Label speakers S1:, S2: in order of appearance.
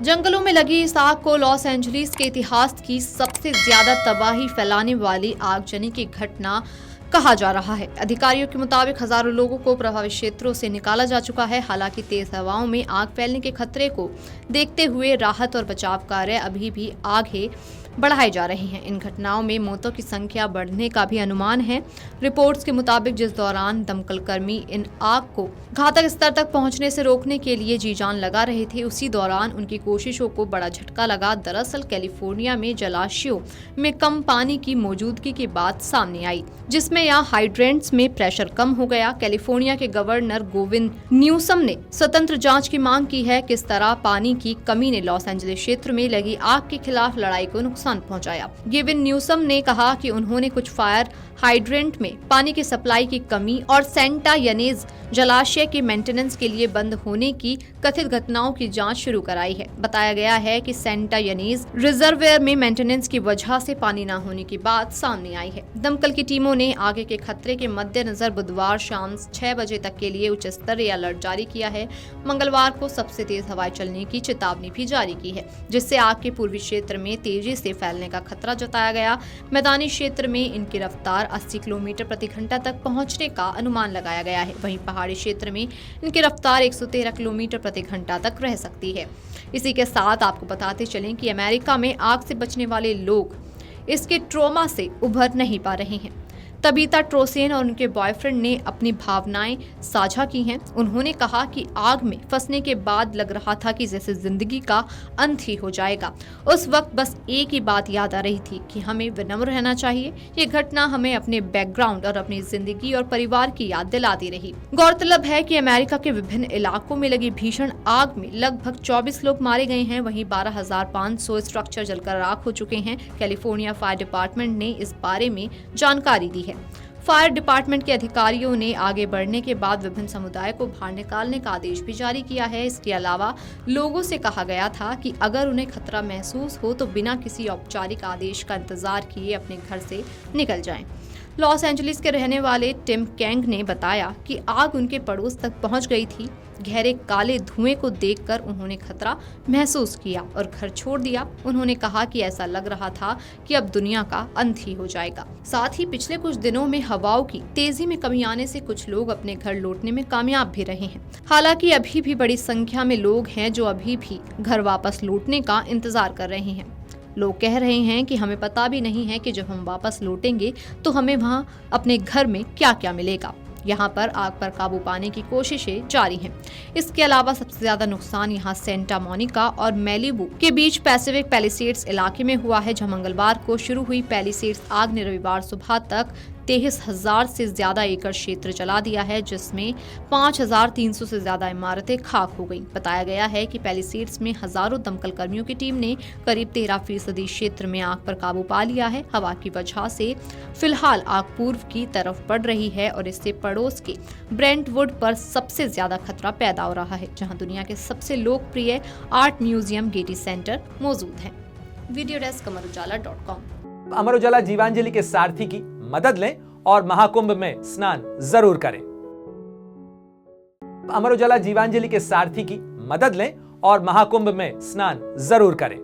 S1: जंगलों में लगी इस आग को लॉस एंजलिस के इतिहास की सबसे ज्यादा तबाही फैलाने वाली आगजनी की घटना कहा जा रहा है। अधिकारियों के मुताबिक हजारों लोगों को प्रभावित क्षेत्रों से निकाला जा चुका है। हालांकि तेज हवाओं में आग फैलने के खतरे को देखते हुए राहत और बचाव कार्य अभी भी आगे बढ़ाए जा रहे हैं। इन घटनाओं में मौतों की संख्या बढ़ने का भी अनुमान है। रिपोर्ट्स के मुताबिक जिस दौरान दमकल कर्मी इन आग को घातक स्तर तक पहुंचने से रोकने के लिए जी जान लगा रहे थे, उसी दौरान उनकी कोशिशों को बड़ा झटका लगा। दरअसल कैलिफोर्निया में जलाशयों में कम पानी की मौजूदगी की बात सामने आई, जिसमें यहाँ हाइड्रेंट्स में प्रेशर कम हो गया। कैलिफोर्निया के गवर्नर गोविन न्यूसम ने स्वतंत्र जांच की मांग की है। किस तरह पानी की कमी ने लॉस एंजलिस क्षेत्र में लगी आग के खिलाफ लड़ाई को नुकसान पहुंचाया। गिविन न्यूसम ने कहा कि उन्होंने कुछ फायर हाइड्रेंट में पानी की सप्लाई की कमी और सेंटा यनेज जलाशय के मेंटेनेंस के लिए बंद होने की कथित घटनाओं की जांच शुरू कराई है। बताया गया है कि सेंटा यनेज रिजर्वेयर में मेंटेनेंस की वजह से पानी न होने की बात सामने आई है। दमकल की टीमों ने आगे के खतरे के मद्देनजर बुधवार शाम 6 बजे तक के लिए उच्च स्तरीय अलर्ट जारी किया है। मंगलवार को सबसे तेज हवाएं चलने की चेतावनी भी जारी की है, जिससे आग के पूर्वी क्षेत्र में तेजी से फैलने का खतरा जताया गया। मैदानी क्षेत्र में इनकी रफ्तार 80 किलोमीटर प्रति घंटा तक पहुंचने का अनुमान लगाया गया है। वहीं पहाड़ी क्षेत्र में इनकी रफ्तार 113 किलोमीटर प्रति घंटा तक रह सकती है। इसी के साथ आपको बताते चलें कि अमेरिका में आग से बचने वाले लोग इसके ट्रॉमा से उभर नहीं पा रहे हैं। तबीता ट्रोसेन और उनके बॉयफ्रेंड ने अपनी भावनाएं साझा की हैं। उन्होंने कहा कि आग में फंसने के बाद लग रहा था कि जैसे जिंदगी का अंत ही हो जाएगा। उस वक्त बस एक ही बात याद आ रही थी कि हमें विनम्र रहना चाहिए। ये घटना हमें अपने बैकग्राउंड और अपनी जिंदगी और परिवार की याद दिलाती रही। गौरतलब है कि अमेरिका के विभिन्न इलाकों में लगी भीषण आग में लगभग 24 लोग मारे गए हैं। वहीं 12,500 स्ट्रक्चर जलकर राख हो चुके हैं। कैलिफोर्निया फायर डिपार्टमेंट ने इस बारे में जानकारी दी है। फायर डिपार्टमेंट के अधिकारियों ने आगे बढ़ने के बाद विभिन्न समुदाय को बाहर निकालने का आदेश भी जारी किया है। इसके अलावा लोगों से कहा गया था कि अगर उन्हें खतरा महसूस हो तो बिना किसी औपचारिक आदेश का इंतजार किए अपने घर से निकल जाएं। लॉस एंजलिस के रहने वाले टिम कैंग ने बताया कि आग उनके पड़ोस तक पहुंच गई थी। गहरे काले धुएं को देखकर उन्होंने खतरा महसूस किया और घर छोड़ दिया। उन्होंने कहा कि ऐसा लग रहा था कि अब दुनिया का अंत ही हो जाएगा। साथ ही पिछले कुछ दिनों में हवाओं की तेजी में कमी आने से कुछ लोग अपने घर लौटने में कामयाब भी रहे हैं। हालांकि अभी भी बड़ी संख्या में लोग हैं जो अभी भी घर वापस लौटने का इंतजार कर रहे हैं। लोग कह रहे हैं कि हमें पता भी नहीं है कि जब हम वापस लौटेंगे तो हमें वहां अपने घर में क्या क्या मिलेगा। यहाँ पर आग पर काबू पाने की कोशिशें जारी हैं। इसके अलावा सबसे ज्यादा नुकसान यहाँ सेंटा मोनिका और मैलिबू के बीच पैसिफिक पैलिसेड्स इलाके में हुआ है, जहाँ मंगलवार को शुरू हुई पैलिसेड्स आग ने रविवार सुबह तक 23,000 से ज्यादा एकड़ क्षेत्र जला दिया है, जिसमें 5,300 से ज्यादा इमारतें खाक हो गईं। बताया गया है कि पैलिसेड्स में हजारों दमकल कर्मियों की टीम ने करीब 13% क्षेत्र में आग पर काबू पा लिया है। हवा की वजह से फिलहाल आग पूर्व की तरफ बढ़ रही है और इससे पड़ोस के ब्रेंटवुड पर सबसे ज्यादा खतरा पैदा हो रहा है, जहाँ दुनिया के सबसे लोकप्रिय आर्ट म्यूजियम गेटी सेंटर मौजूद है। वीडियो डेस्क अमर
S2: अमर उजाला जीवांजलि के सारथी की मदद लें और महाकुंभ में स्नान जरूर करें। अमर उजाला जीवांजलि के सारथी की मदद लें और महाकुंभ में स्नान जरूर करें।